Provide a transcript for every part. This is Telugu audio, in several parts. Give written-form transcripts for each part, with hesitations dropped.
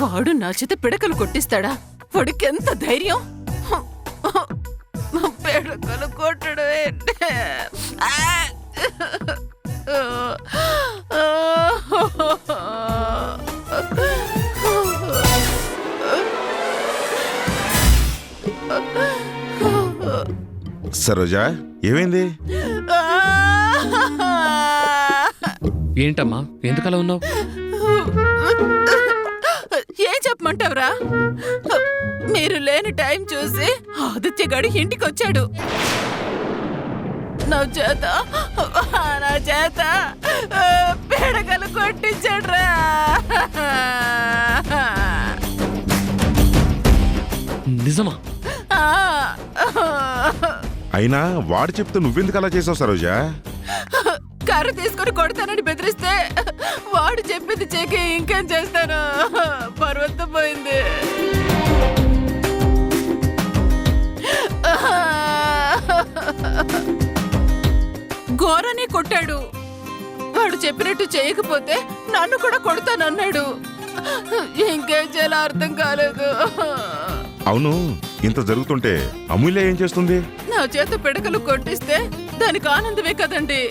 వాడు నా చేత పిడకలు కొట్టిస్తాడా? వాడికెంత ధైర్యం! పిడకలు కొట్టడం ఏంటి? సరోజా, ఏమైంది? ఏంటమ్మా, ఎందుకలా ఉన్నావు? ఏం చెప్పమంటావురా? మీరు లేని టైం చూసి ఆదిత్య గడి ఇంటికొచ్చాడు. నా చేత పిడకలు కొట్టించాడ్రా. నిజమా? అయినా వాడు చెప్తే నువ్వెందుకు అలా చేసావు సరోజా? కర్ర తీసుకుని కొడతానని బెదిరిస్తే వాడు చెప్పింది చేకి ఇంకేం చేస్తాను? పర్వతం పోయింది. ఘోరని కొట్టాడు. వాడు చెప్పినట్టు చేయకపోతే నన్ను కూడా కొడతానన్నాడు. ఇంకేం చేయాలో అర్థం కాలేదు. అవును, ఇంత జరుగుతుంటే అమూల్య ఏం చేస్తుంది? నా చేత పిడకలు కొట్టిస్తే దానికి ఆనందమే కదండి.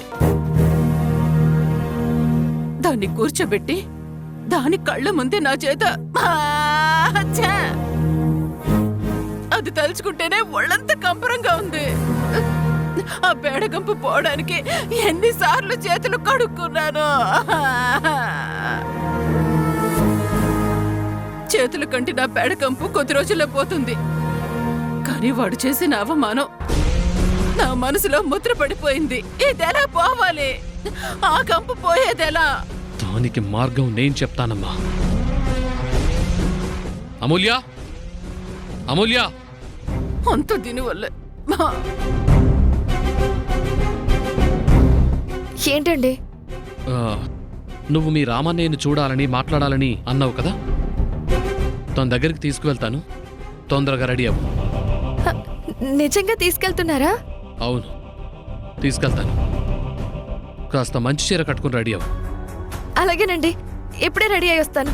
దాన్ని కూర్చోబెట్టి దాని కళ్ళ ముందే నా చేత అది తలుచుకుంటేనే ఒళ్ళంతా కంపరంగా ఉంది. ఆ పేడకంపు పోవడానికి ఎన్నిసార్లు చేతులు కడుక్కున్నాను. చేతులు కంటి నా పేడకంపు కొద్ది రోజుల్లో పోతుంది. కానీ వాడు చేసిన అవమానం నా మనసులో ముద్ర పడిపోయింది. ఇదెలా పోవాలి? ఆ కంపు పోయేదెలా? దానికి మార్గం నేను చెప్తానమ్మా. అమూల్య, అమూల్య! అంత దీనివల్లే. ఏంటండి? నువ్వు మీ రామన్నయ్యను చూడాలని మాట్లాడాలని అన్నావు కదా, తన దగ్గరికి తీసుకువెళ్తాను. తొందరగా రెడీ అవ్వు. నిజంగా తీసుకెళ్తున్నారా? అవును, తీసుకెళ్తాను. కాస్త మంచి చీర కట్టుకుని రెడీ అవ్వు. అలాగేనండి, ఇప్పుడే రెడీ అయ్యి వస్తాను.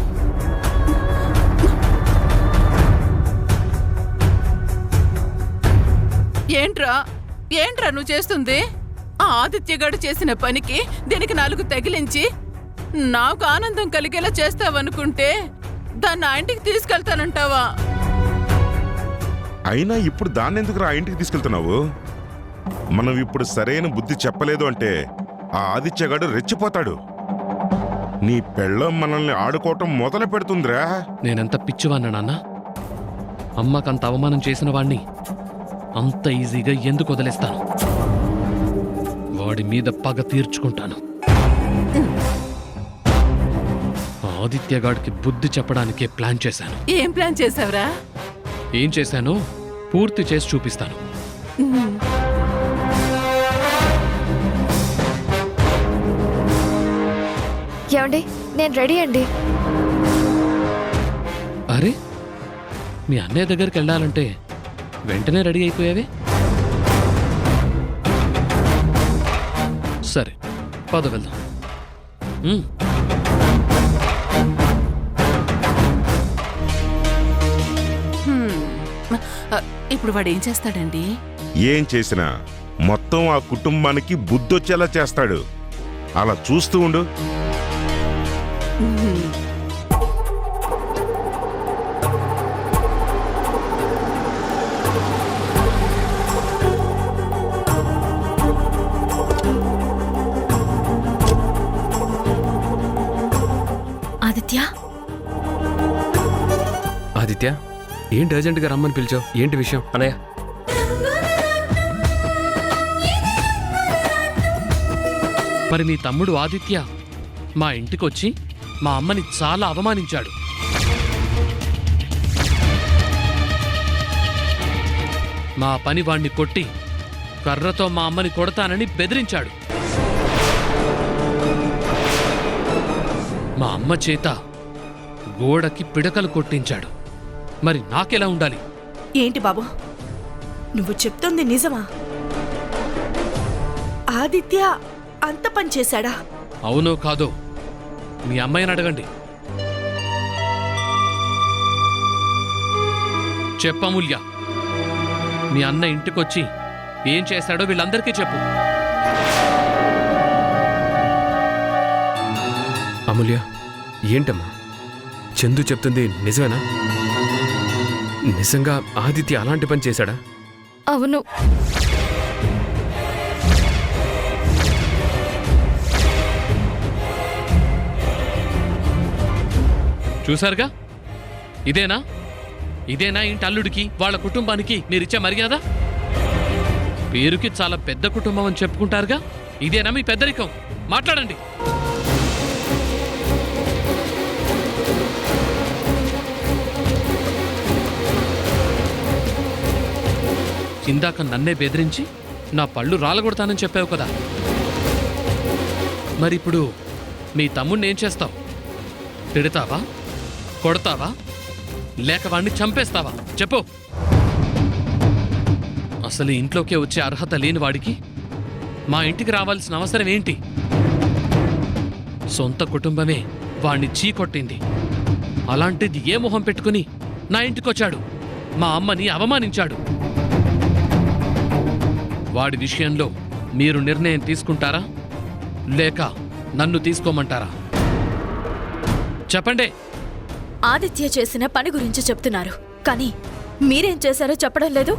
ఏంట్రా నువ్వు చేస్తుంది? ఆ ఆదిత్యగాడు చేసిన పనికి దీనికి 4 తగిలించి నాకు ఆనందం కలిగేలా చేస్తావనుకుంటే దాన్ని ఆ ఇంటికి తీసుకెళ్తానంటావా? అయినా ఇప్పుడు దాన్నెందుకు ఆ ఇంటికి తీసుకెళ్తున్నావు? మనం ఇప్పుడు సరైన బుద్ధి చెప్పలేదు అంటే ఆ ఆదిత్యగాడు రెచ్చిపోతాడు. నీ పెళ్ళం మనల్ని ఆడుకోవటం మొదలు పెడుతుందిరా. నేనెంత పిచ్చివాణ్ణా నాన్న? అమ్మకంత అవమానం చేసిన వాణ్ణి అంత ఈజీగా ఎందుకు వదిలేస్తాను? వాడి మీద పగ తీర్చుకుంటాను. ఆదిత్యగాడికి బుద్ధి చెప్పడానికే ప్లాన్ చేశాను. ఏం ప్లాన్ చేశావురా? ఏం చేశానో పూర్తి చేసి చూపిస్తాను. ఏమండి, నేను రెడీ అండి. అరే, మీ అన్నయ్య దగ్గరికి వెళ్ళాలంటే వెంటనే రెడీ అయిపోయావే. సరే, పద వెళ్దాం. ఇప్పుడు వాడు ఏం చేస్తాడండి? ఏం చేసినా మొత్తం ఆ కుటుంబానికి బుద్ధొచ్చేలా చేస్తాడు. అలా చూస్తూ ఉండు. ఆదిత్య, ఏంటి అర్జెంటుగా రమ్మని పిలిచావు? ఏంటి విషయం? అన్నయ్య, మరి నీ తమ్ముడు ఆదిత్య మా ఇంటికొచ్చి మా అమ్మని చాలా అవమానించాడు. మా పని వాణ్ణి కొట్టి కర్రతో మా అమ్మని కొడతానని బెదిరించాడు. మా అమ్మ చేత గోడకి పిడకలు కొట్టించాడు. మరి నాకెలా ఉండాలి? ఏంటి బాబు, నువ్వు చెప్తోంది నిజమా? ఆదిత్య అంత పని చేశాడా? అవునో కాదో మీ అమ్మాయిని అడగండి. చెప్పమూల్య, మీ అన్న ఇంటికొచ్చి ఏం చేశాడో వీళ్ళందరికీ చెప్పు. అమూల్య, ఏంటమ్మా చందు చెప్తుంది నిజమేనా? నిజంగా ఆదిత్య అలాంటి పని చేశాడా? అవును. చూశారుగా, ఇదేనా ఇంటి అల్లుడికి వాళ్ళ కుటుంబానికి మీరిచ్చే మర్యాద? పేరుకి చాలా పెద్ద కుటుంబం అని చెప్పుకుంటారుగా, ఇదేనా మీ పెద్దరికం? మాట్లాడండి. ఇందాక నన్నే బెదిరించి నా పళ్ళు రాలగొడతానని చెప్పావు కదా, మరిప్పుడు మీ తమ్ముణ్ణి ఏం చేస్తావు? తిడతావా, కొడతావా, లేక వాణ్ణి చంపేస్తావా? చెప్పు. అసలు ఇంట్లోకే వచ్చే అర్హత లేని వాడికి మా ఇంటికి రావాల్సిన అవసరం ఏంటి? సొంత కుటుంబమే వాణ్ణి చీకొట్టింది, అలాంటిది ఏ మొహం పెట్టుకుని నా ఇంటికొచ్చాడు? మా అమ్మని అవమానించాడు. వాడి విషయంలో మీరు నిర్ణయం తీసుకుంటారా, లేక నన్ను తీసుకోమంటారా? చెప్పండి. ఆదిత్య చేసిన పని గురించి చెప్తున్నారు, కానీ మీరేం చేశారో చెప్పడం లేదు.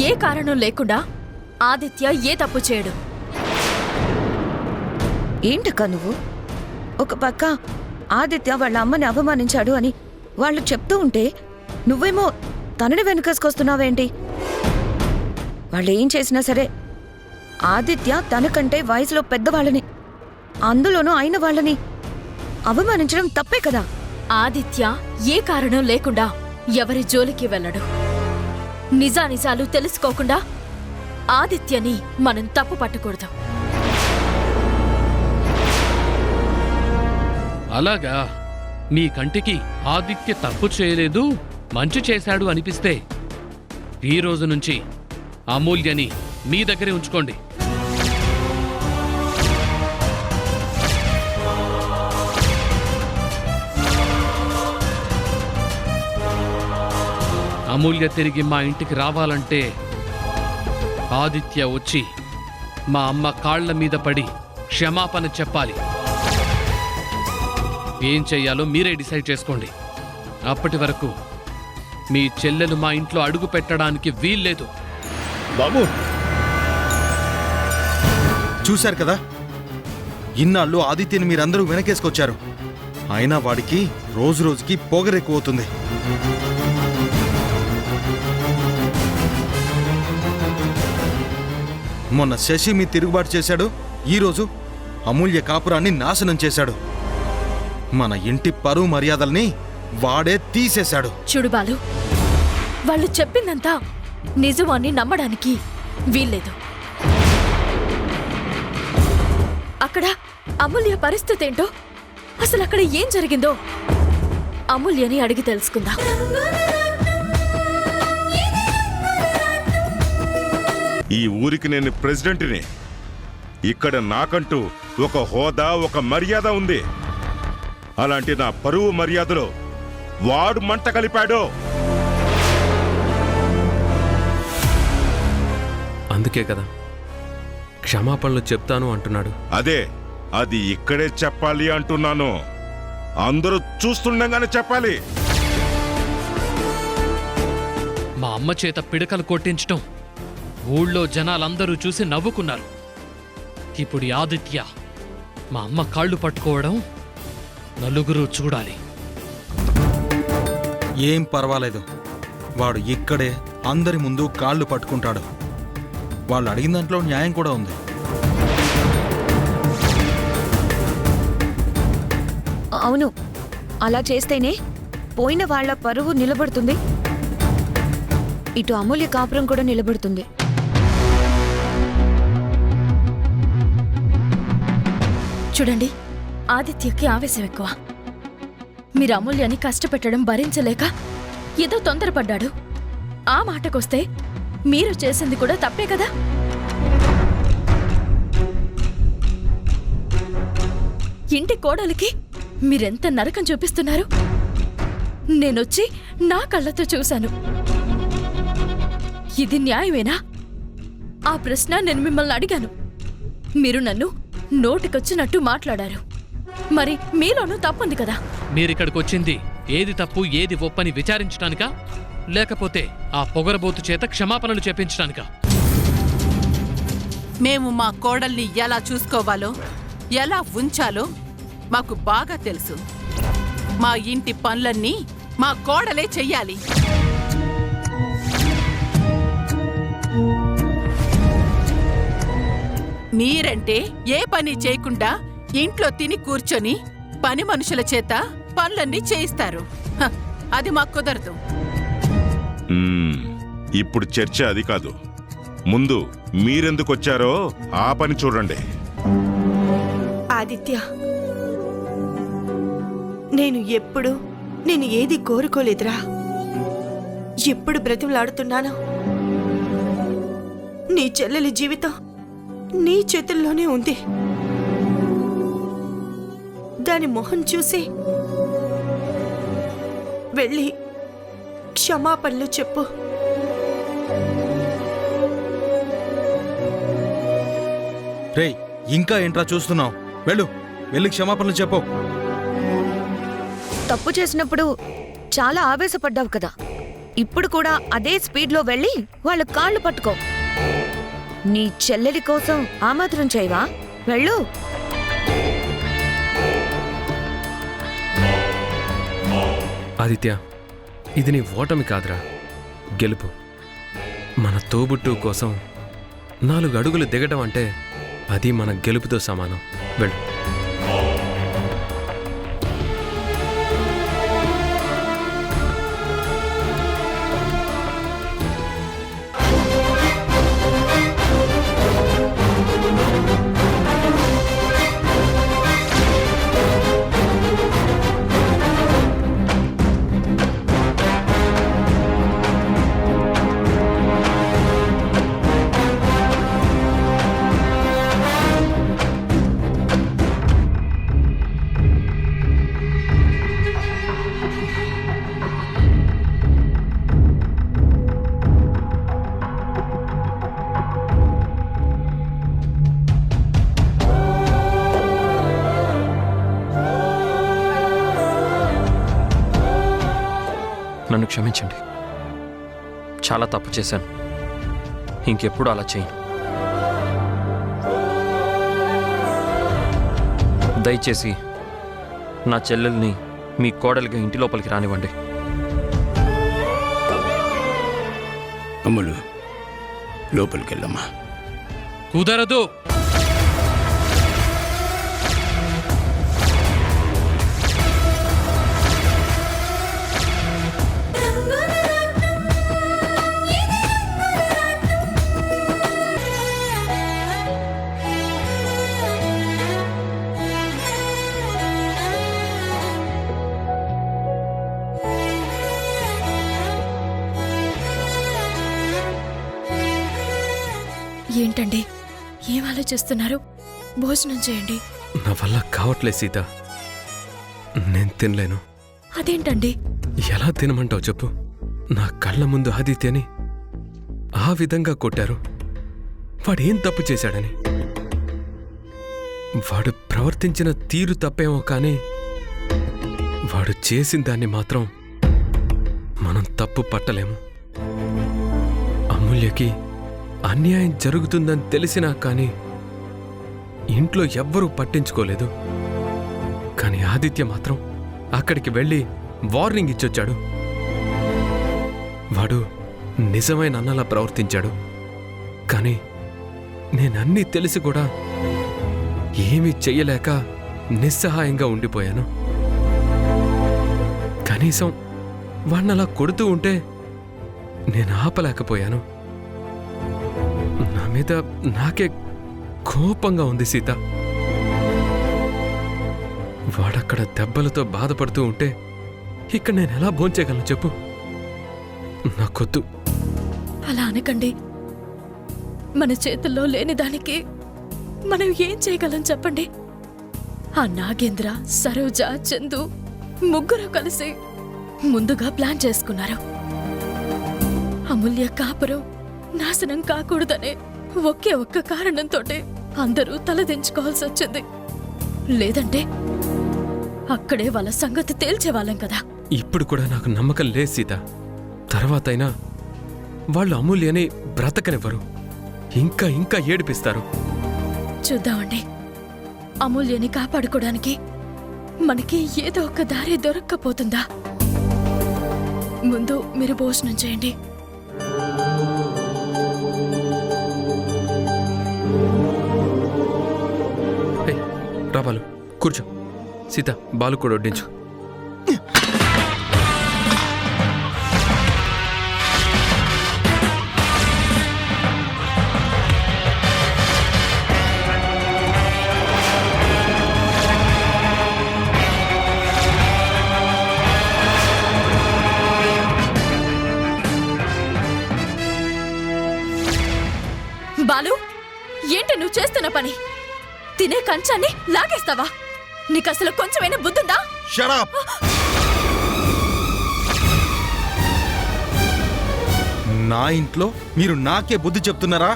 ఏ కారణం లేకుండా ఆదిత్య ఏ తప్పు చేయడు. ఏంటక్క నువ్వు? ఒక పక్క ఆదిత్య వాళ్ళ అమ్మని అవమానించాడు అని వాళ్ళు చెప్తూ ఉంటే నువ్వేమో తనని వెనుకేసుకొస్తున్నావేంటి? వాళ్ళు ఏం చేసినా సరే ఆదిత్య తనకంటే వయసులో పెద్దవాళ్ళని, అందులోనూ అయిన వాళ్ళని అవమానించడం తప్పే కదా. ఆదిత్య ఏ కారణం లేకుండా ఎవరి జోలికి వెళ్ళడు. నిజానిజాలు తెలుసుకోకుండా ఆదిత్యని మనం తప్పు పట్టకూడదు. అలాగా, మీ కంటికి ఆదిత్య తప్పు చేయలేదు, మంచి చేశాడు అనిపిస్తే ఈ రోజు నుంచి అమూల్యని మీ దగ్గరే ఉంచుకోండి. అమూల్య తిరిగి మా ఇంటికి రావాలంటే ఆదిత్య వచ్చి మా అమ్మ కాళ్ల మీద పడి క్షమాపణ చెప్పాలి. ఏం చెయ్యాలో మీరే డిసైడ్ చేసుకోండి. అప్పటి వరకు మీ చెల్లెలు మా ఇంట్లో అడుగు పెట్టడానికి వీల్లేదు. బాబు, చూశారు కదా, ఇన్నాళ్ళు ఆదిత్యని మీరందరూ వెనకేసుకొచ్చారు. అయినా వాడికి రోజు రోజుకి పొగరెక్కువవుతుంది. మొన్న శశి మీ తిరుగుబాటు చేశాడు, ఈరోజు అమూల్య కాపురాన్ని నాశనం చేశాడు. మన ఇంటి పరువు మర్యాదల్ని వాడే తీసేశాడు. చూడుబాలు, వాళ్ళు చెప్పిందంతా నిజమాన్ని నమ్మడానికి వీల్లేదు. అక్కడ అమూల్య పరిస్థితి ఏంటో, అసలు అక్కడ ఏం జరిగిందో అమూల్యని అడిగి తెలుసుకుందాం. ఈ ఊరికి నేను ప్రెసిడెంట్ని. ఇక్కడ నాకంటూ ఒక హోదా, ఒక మర్యాద ఉంది. అలాంటి నా పరువు మర్యాదలో వాడు మంట కలిపాడో. అందుకే కదా క్షమాపణలు చెప్తాను అంటున్నాడు. అదే, అది ఇక్కడే చెప్పాలి అంటున్నాను. అందరూ చూస్తుండగానే చెప్పాలి. మా అమ్మ చేత పిడకలు కొట్టించటం ఊళ్ళో జనాలందరూ చూసి నవ్వుకున్నారు. ఇప్పుడు ఈ ఆదిత్య మా అమ్మ కాళ్ళు పట్టుకోవడం నలుగురు చూడాలి. ఏం పర్వాలేదు, వాడు ఇక్కడే అందరి ముందు కాళ్ళు పట్టుకుంటాడు. వాళ్ళు అడిగిన దాంట్లో న్యాయం కూడా ఉంది. అవును, అలా చేస్తేనే పోయిన వాళ్ళ పరువు నిలబడుతుంది, ఇటు అమూల్య కాపురం కూడా నిలబడుతుంది. చూడండి, ఆదిత్యకి ఆవేశం ఎక్కువ. మీరు అమూల్యాన్ని కష్టపెట్టడం భరించలేక ఏదో తొందరపడ్డాడు. ఆ మాటకొస్తే మీరు చేసింది కూడా తప్పే కదా. ఇంటి కోడలికి మీరెంత నరకం చూపిస్తున్నారు. నేనొచ్చి నా కళ్ళతో చూశాను. ఇది న్యాయమేనా? ఆ ప్రశ్న నేను మిమ్మల్ని అడిగాను. మీరు నన్ను నోటికొచ్చినట్టు మాట్లాడారు. మరి మీలోనూ తప్పుంది కదా? మీరిక్కడికొచ్చింది ఏది తప్పు ఏది ఒప్పని విచారించడానికా, లేకపోతే ఆ పొగరబోతు చేత క్షమాపణలు చెప్పించడానికా? మేము మా కోడల్ని ఎలా చూసుకోవాలో ఎలా ఉంచాలో మాకు బాగా తెలుసు. మా ఇంటి పనులన్నీ మా కోడలే చెయ్యాలి. మీరంటే ఏ పని చేయకుండా ఇంట్లో తిని కూర్చొని పని మనుషుల చేత పనులన్నీ చేయిస్తారు. హ, అది మాకు కుదరదు. ఇప్పుడు చర్చ అది కాదు. ముందు మీరెందుకు వచ్చారో ఆ పని చూడండి. ఆదిత్య, నేను ఏది కోరుకోలేదురా. ఎప్పుడు బ్రతిమలాడుతున్నానో నీ చెల్లెలి జీవితం నీ చేతుల్లోనే ఉంది. దాని మొహం చూసి వెళ్ళి క్షమాపణలు చెప్పు. రేయ్, ఇంకా ఏంట్రా చూస్తున్నావు? వెళ్ళి క్షమాపణలు చెప్పు. తప్పు చేసినప్పుడు చాలా ఆవేశపడ్డావు కదా, ఇప్పుడు కూడా అదే స్పీడ్లో వెళ్ళి వాళ్ళ కాళ్ళు పట్టుకో. నీ చెల్లెలి కోసం ఆ మాత్రం చేయవా? వెళ్ళు. ఆదిత్య, ఇది నీ ఓటమి కాదురా, గెలుపు. మన తోబుట్టు కోసం 4 అడుగులు దిగడం అంటే అది మన గెలుపుతో సమానం. వెళ్ళు. నన్ను క్షమించండి, చాలా తప్పు చేశాను. ఇంకెప్పుడు అలా చేయను. దయచేసి నా చెల్లెల్ని మీ కోడలిగా ఇంటి లోపలికి రానివ్వండి. అమ్ములు, లోపలికెళ్ళమ్మా. కుదరదు. ఏంటండి, ఏం ఆలోచిస్తున్నారు? భోజనం చేయండి. నా వల్ల కావట్లే సీత, నేను తినలేను. అదేంటండి? ఎలా తినమంటావు చెప్పు? నా కళ్ళ ముందు ఆదిత్యని ఆ విధంగా కొట్టారు. వాడేం తప్పు చేశాడని? వాడు ప్రవర్తించిన తీరు తప్పేమో కానీ వాడు చేసిన దాన్ని మాత్రం మనం తప్పు పట్టలేము. అమూల్యకి అన్యాయం జరుగుతుందని తెలిసినా కానీ ఇంట్లో ఎవ్వరూ పట్టించుకోలేదు. కానీ ఆదిత్య మాత్రం అక్కడికి వెళ్ళి వార్నింగ్ ఇచ్చొచ్చాడు. వాడు నిజమైన అన్నలా ప్రవర్తించాడు. కానీ నేనన్నీ తెలిసి కూడా ఏమీ చెయ్యలేక నిస్సహాయంగా ఉండిపోయాను. కనీసం వాణ్ణలా కొడుతూ ఉంటే నేను ఆపలేకపోయాను. నా మీద నాకే కోపంగా ఉంది సీత. వాడక్కడ దెబ్బలతో బాధపడుతూ ఉంటే ఇక్కడ నేను ఎలా భోంచేయగలను చెప్పు? నాకొద్దు. అలా అనకండి. మన చేతుల్లో లేని దానికి మనం ఏం చేయగలం చెప్పండి? ఆ నాగేంద్ర, సరోజ, చందు ముగ్గురు కలిసి ముందుగా ప్లాన్ చేసుకున్నారు. అమూల్య కాపురం నాశనం కాకూడదనే ఒకే ఒక్క కారణంతోటే అందరూ తలదించుకోవాల్సి వచ్చింది. లేదంటే అక్కడే వాళ్ళ సంగతి తేల్చేవాళ్ళం కదా. ఇప్పుడు కూడా నాకు నమ్మకం లేదు సీత. తర్వాతైనా వాళ్ళు అమూల్యని బ్రతకనివ్వరు, ఇంకా ఇంకా ఏడిపిస్తారు. చూద్దామండి, అమూల్యని కాపాడుకోవడానికి మనకి ఏదో ఒక దారి దొరక్కపోతుందా? ముందు మీరు భోజనం చేయండి. ఏయ్, రా బాలు, కూర్చో. సీత, బాలు కూడా వడ్డించు. బాలు, ఏంటి నువ్వు చేస్తున్న పని? తినే కంచాన్ని లాగేస్తావా? నీకసలు కొంచెమైనా బుద్ధుందా? Shut up! నా ఇంట్లో మీరు నాకే బుద్ధి చెప్తున్నారా?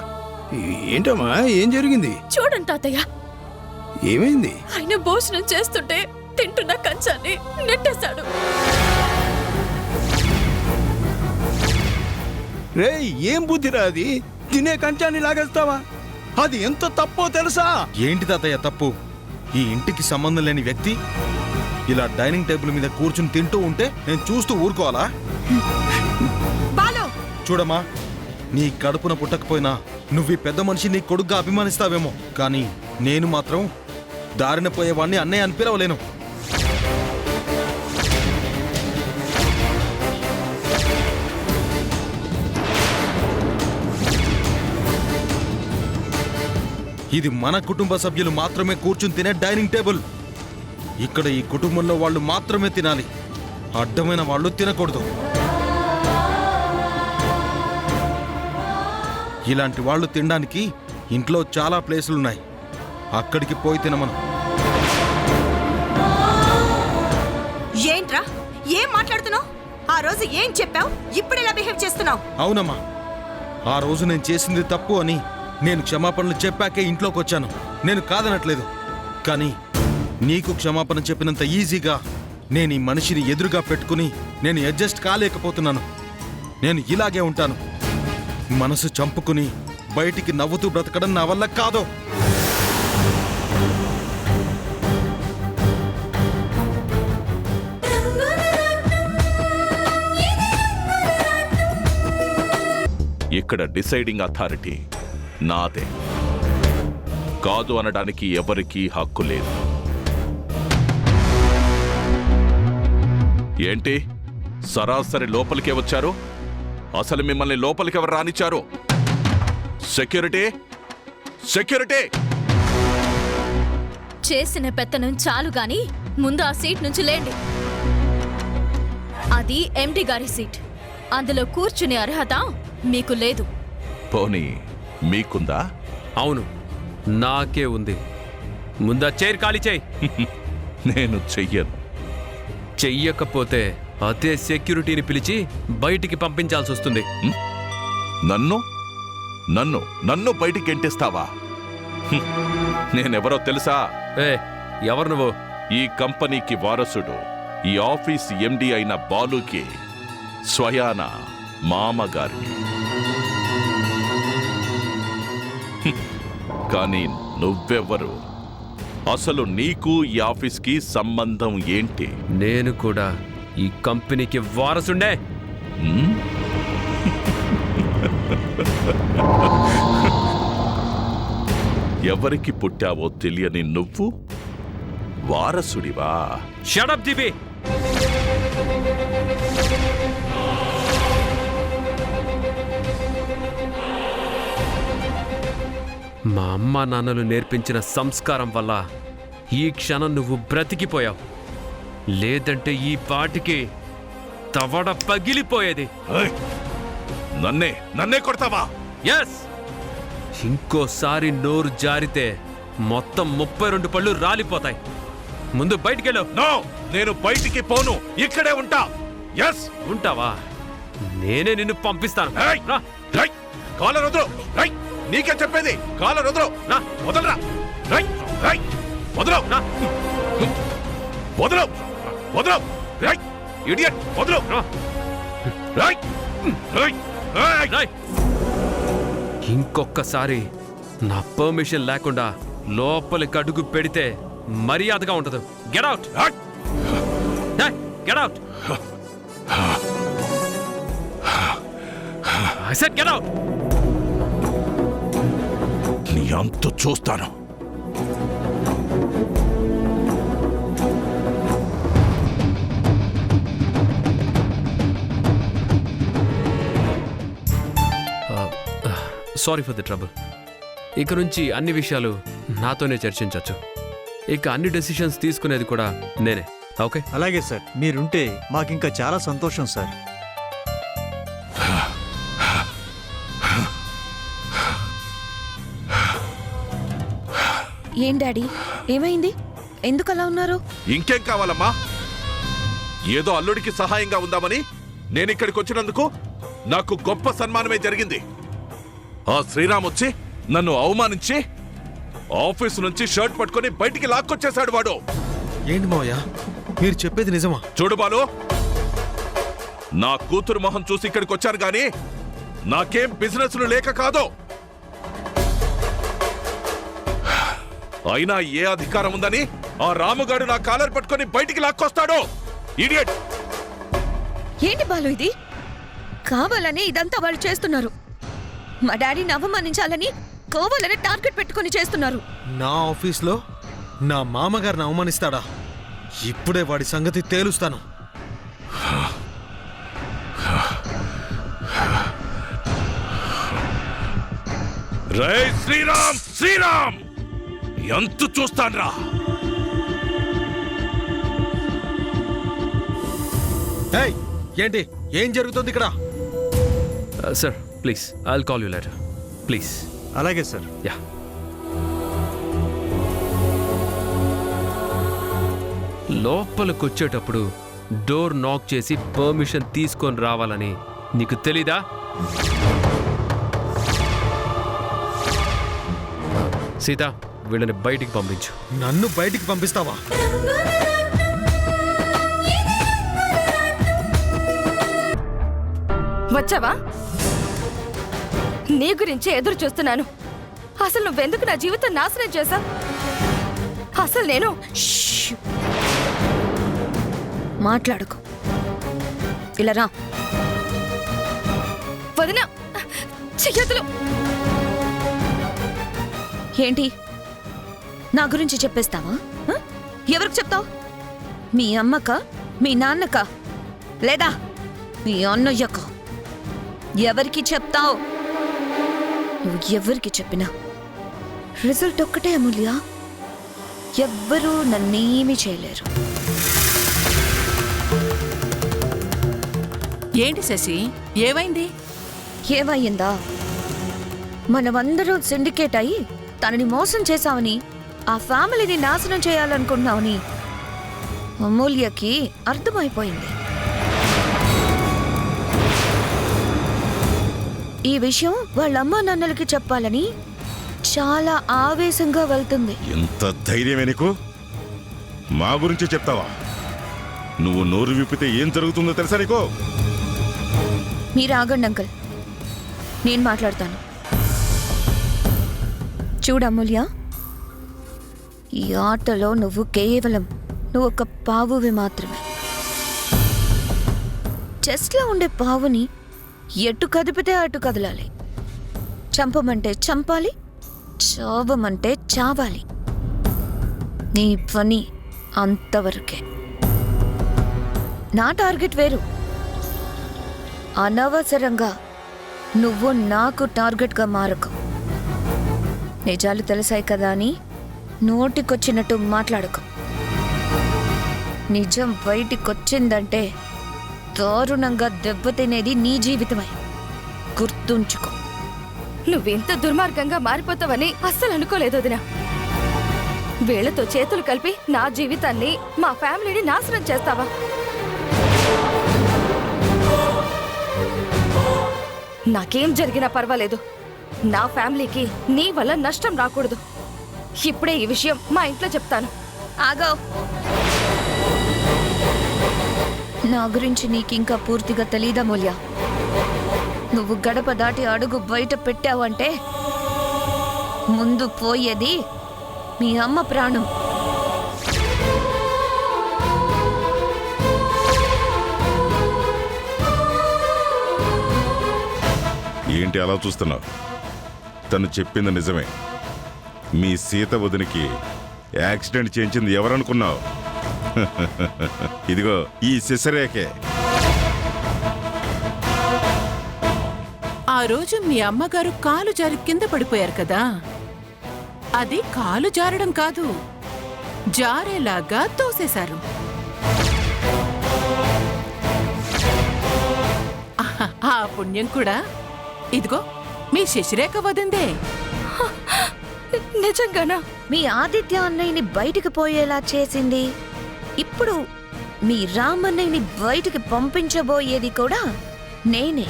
ఏంటమ్మా, ఏం జరిగింది? చూడండి తాతయ్య, ఏమైంది? ఆయన భోజనం చేస్తుంటే తింటున్న కంచాన్ని నెట్టేశాడు. రేయ్, ఏం బుద్ధిరా అది? తినే కంచాన్ని లాగేస్తావా? అది ఎంత తప్పో తెలుసా? ఏంటి తాతయ్య తప్పు? ఈ ఇంటికి సంబంధం లేని వ్యక్తి ఇలా డైనింగ్ టేబుల్ మీద కూర్చుని తింటూ ఉంటే నేను చూస్తూ ఊరుకోవాలా? బాలు, చూడమ్మా, నీ కడుపున పుట్టకపోయినా నువ్వు ఈ పెద్ద మనిషి నీ కొడుగ్గా అభిమానిస్తావేమో, కానీ నేను మాత్రం దారిన పోయేవాణ్ణి అన్నయ్య అని పిలవలేను. ఇది మన కుటుంబ సభ్యులు మాత్రమే కూర్చుని తినే డైనింగ్ టేబుల్. ఇక్కడ ఈ కుటుంబంలో వాళ్ళు మాత్రమే తినాలి, అడ్డమైన వాళ్ళు తినకూడదు. ఇలాంటి వాళ్ళు తినడానికి ఇంట్లో చాలా ప్లేసులున్నాయి, అక్కడికి పోయి తినమను. ఏంట్రా ఏం మాట్లాడుతున్నావు? ఆ రోజు ఏం చెప్పావు? ఇప్పుడు ఎలా బిహేవ్ చేస్తున్నావు? అవునమ్మా, ఆ రోజు నేను చేసింది తప్పు అని నేను క్షమాపణలు చెప్పాకే ఇంట్లోకి వచ్చాను. నేను కాదనట్లేదు, కానీ నీకు క్షమాపణ చెప్పినంత ఈజీగా నేను ఈ మనిషిని ఎదురుగా పెట్టుకుని నేను అడ్జస్ట్ కాలేకపోతున్నాను. నేను ఇలాగే ఉంటాను, మనసు చంపుకుని బయటికి నవ్వుతూ బ్రతకడం నా వల్ల కాదు. ఇక్కడ డిసైడింగ్ అథారిటీ నాదే. కాదు అనడానికి ఎవరికీ హక్కు లేదు. ఏంటి సరాసరి లోపలికే వచ్చారు? అసలు మిమ్మల్ని లోపలికి ఎవరు రానిచ్చారు? Security, security! చేసిన పెత్తనం చాలు గాని ముందు ఆ సీట్ నుంచి లేండి. అది ఎండి గారి సీట్, అందులో కూర్చునే అర్హత మీకు లేదు. పోనీ మీకుందా? అవును, నాకే ఉంది. ముందా చైర్ ఖాళీ చేయి. నేను చెయ్యను. చెయ్యకపోతే అదే సెక్యూరిటీని పిలిచి బయటికి పంపించాల్సి వస్తుంది. నన్ను నన్ను నన్ను బయటికి ఎంటిస్తావా? నేనెవరో తెలుసా? ఏ, ఎవరు నువ్వు? ఈ కంపెనీకి వారసుడు, ఈ ఆఫీస్ ఎండి అయిన బాలుకి స్వయాన మామగారిని. కానీ నువ్వెవ్వరు? అసలు నీకు ఈ ఆఫీస్కి సంబంధం ఏంటి? నేను కూడా ఈ కంపెనీకి వారసుండే. ఎవరికి పుట్టావో తెలియని నువ్వు వారసుడివా? Shut up GB. మా అమ్మా నాన్నలు నేర్పించిన సంస్కారం వల్ల ఈ క్షణం నువ్వు బ్రతికిపోయావు. లేదంటే ఈ పాటికి తవడ పగిలిపోయేది. నన్నే కొడతావా? ఎస్, ఇంకోసారి నోరు జారితే మొత్తం 32 పళ్ళు రాలిపోతాయి. ముందు బయటికెళ్ళు. నో, నేను బయటికి పోను, ఇక్కడే ఉంటా. ఎస్. ఉంటావా? నేనే నిన్ను పంపిస్తాను. రా. కాలర్ వదలు. రై నీకే చెప్పేది. కాలర్ వదలు. రా. వదలరా. రై రై వదలు. రా. వదలు. వదలు. రై ఇడియట్ వదలు. రా. రై రై రై రేయ్! ఇంకొక్కసారి నా పర్మిషన్ లేకుండా లోపలికి అడుగు పెడితే మర్యాదగా ఉండదు. Get out. Get out. I said get out. నీ అంత చూస్తాను. Sorry for the trouble. ఇక నుంచి అన్ని విషయాలు నాతోనే చర్చించవచ్చు. ఇక అన్ని డెసిషన్స్ తీసుకునేది కూడా నేనే. ఓకే? అలాగే సార్, మీరుంటే మాకింకా చాలా సంతోషం సార్. ఏం డాడీ, ఏమైంది? ఎందుకు అలా ఉన్నారు? ఇంకేం కావాలమ్మా? ఏదో అల్లుడికి సహాయంగా ఉందామని నేను ఇక్కడికి వచ్చినందుకు నాకు గొప్ప సన్మానమే జరిగింది. ఆ శ్రీరామ్ వచ్చి నన్ను అవమానించి ఆఫీసు నుంచి షర్ట్ పట్టుకొని బయటికి లాక్కొచ్చేశాడు వాడు. ఏంటి మావయ్య, మీరు చెప్పేది నిజమా? చూడు బాలు, నా కూతురు మొహం చూసి ఇక్కడికి వచ్చాను గాని నాకేం బిజినెస్లు లేక కాదు. అయినా ఏ అధికారం ఉందని ఆ రాముగాడు నా కాలర్ పట్టుకొని బయటికి లాక్కొస్తాడు? ఇడియట్! ఏంటి బాలు ఇది? కావాలని ఇదంతా వాళ్ళు చేస్తున్నారు. మా డాడీని అవమానించాలని కావాలని టార్గెట్ పెట్టుకొని చేస్తున్నారు. నా ఆఫీస్లో నా మామగారిని అవమానిస్తాడా? ఇప్పుడే వాడి సంగతి తేలుస్తాను. రే శ్రీరామ్, శ్రీరామ్ ఎంత చూస్తాన్రా? ఏయ్, ఏంటి, ఏం జరుగుతుంది ఇక్కడ? Sir please, I will call you later. Please. అలాగే సార్. యా. లోపలికి వచ్చేటప్పుడు డోర్ నాక్ చేసి పర్మిషన్ తీసుకొని రావాలని నీకు తెలీదా? సీత, వీళ్ళని బయటికి పంపించు. నన్ను బయటికి పంపిస్తావా? వచ్చావా? నీ గురించే ఎదురు చూస్తున్నాను. అసలు నువ్వెందుకు నా జీవితం నాశనం చేశా? అసలు నేను మాట్లాడుకో. ఇలా రా. వదినా, చెయ్యొద్దులు. ఏంటి, నా గురించి చెప్పేస్తావా? ఆ? ఎవరికి చెప్తావు? మీ అమ్మక, మీ నాన్నక, లేదా మీ అన్నయ్యక? ఎవరికి చెప్తావు? నువ్వు ఎవరికి చెప్పినా రిజల్ట్ ఒక్కటే అమూల్య. ఎవ్వరూ నన్నేమీ చేయలేరు. ఏంటి శశి, ఏమైంది? ఏమయ్యిందా? మనమందరం సిండికేట్ అయి తనని మోసం చేశామని, ఆ ఫ్యామిలీని నాశనం చేయాలనుకున్నామని అమూల్యకి అర్థమైపోయింది. ఈ విషయం వాళ్ళ అమ్మా నాన్నలకి చెప్పాలని చాలా ఆవేశంగా వెళ్తుంది. ఎంత ధైర్యమే నీకు? మా గురించి చెప్తావా? నువ్వు నోరు విప్పితే ఏం జరుగుతుందో తెలుసా నీకు? మీరు ఆగండి అంకుల్, నేను మాట్లాడతాను. చూడు అమూల్య, ఈ ఆటలో నువ్వు ఒక పావువి మాత్రమే. చెస్ట్లో ఉండే పావుని ఎటు కదిపితే అటు కదలాలి. చంపమంటే చంపాలి, చావమంటే చావాలి. నీ పని అంతవరకే. నా టార్గెట్ వేరు. అనవసరంగా నువ్వు నాకు టార్గెట్గా మారకు. నిజాలు తెలిసాయి కదా అని నోటికొచ్చినట్టు మాట్లాడుకో. నిజం బయటికొచ్చిందంటే దారుణంగా దెబ్బతినేది నీ జీవితమే. గుర్తుంచుకో. నువ్వెంత దుర్మార్గంగా మారిపోతావని అస్సలు అనుకోలేదు వదినా. వీళ్లతో చేతులు కలిపి నా జీవితాన్ని, మా ఫ్యామిలీని నాశనం చేస్తావా? నాకేం జరిగినా పర్వాలేదు, నా ఫ్యామిలీకి నీ వల్ల నష్టం రాకూడదు. ఇప్పుడే ఈ విషయం మా ఇంట్లో చెప్తాను. ఆగో, నా గురించి నీకింకా పూర్తిగా తెలీదా మూల్య? నువ్వు గడప దాటి అడుగు బయట పెట్టావంటే ముందు పోయేది మీ అమ్మ ప్రాణం. ఏంటి అలా చూస్తున్నావు? తను చెప్పింది నిజమే. మీ సీత వదినికి యాక్సిడెంట్ చేయించింది ఎవరనుకున్నావు? ఇదిగో ఈ శశరేఖే. ఆ రోజు మీ అమ్మగారు కాలు జారి కింద పడిపోయారు కదా, అది కాలు జారడం కాదు, జారేలాగా తోసేశారు. ఆ పుణ్యం కూడా ఇదిగో మీ శశిరేఖ వదిందే. నిజంగానా? మీ ఆదిత్య అన్నయ్యని బయటికి పోయేలా చేసింది. ఇప్పుడు మీ రామన్నయ్యని బయటికి పంపించబోయేది కూడా నేనే.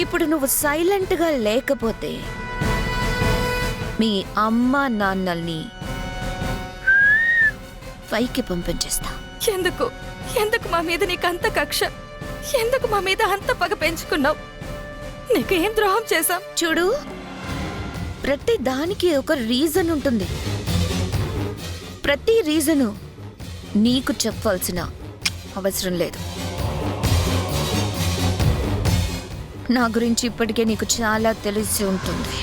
ఇప్పుడు నువ్వు సైలెంట్గా లేకపోతే మీ అమ్మ నాన్నల్ని పైకి పంపించేస్తా. ఎందుకు ఎందుకు మా మీద నీకంత కక్ష? ఎందుకు మా మీద అంత పగ పెంచుకున్నావు? నీకు ఏం ద్రోహం చేశాం? చూడు, ప్రతి దానికి ఒక రీజన్ ఉంటుంది. ప్రతి రీజను నీకు చెప్పాల్సిన అవసరం లేదు. నా గురించి ఇప్పటికే నీకు చాలా తెలిసి ఉంటుంది.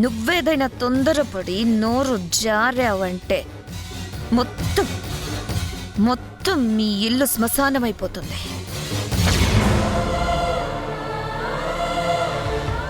నువ్వేదైనా తొందరపడి నోరు జారావంటే మొత్తం మీ ఇల్లు శ్మశానమైపోతుంది.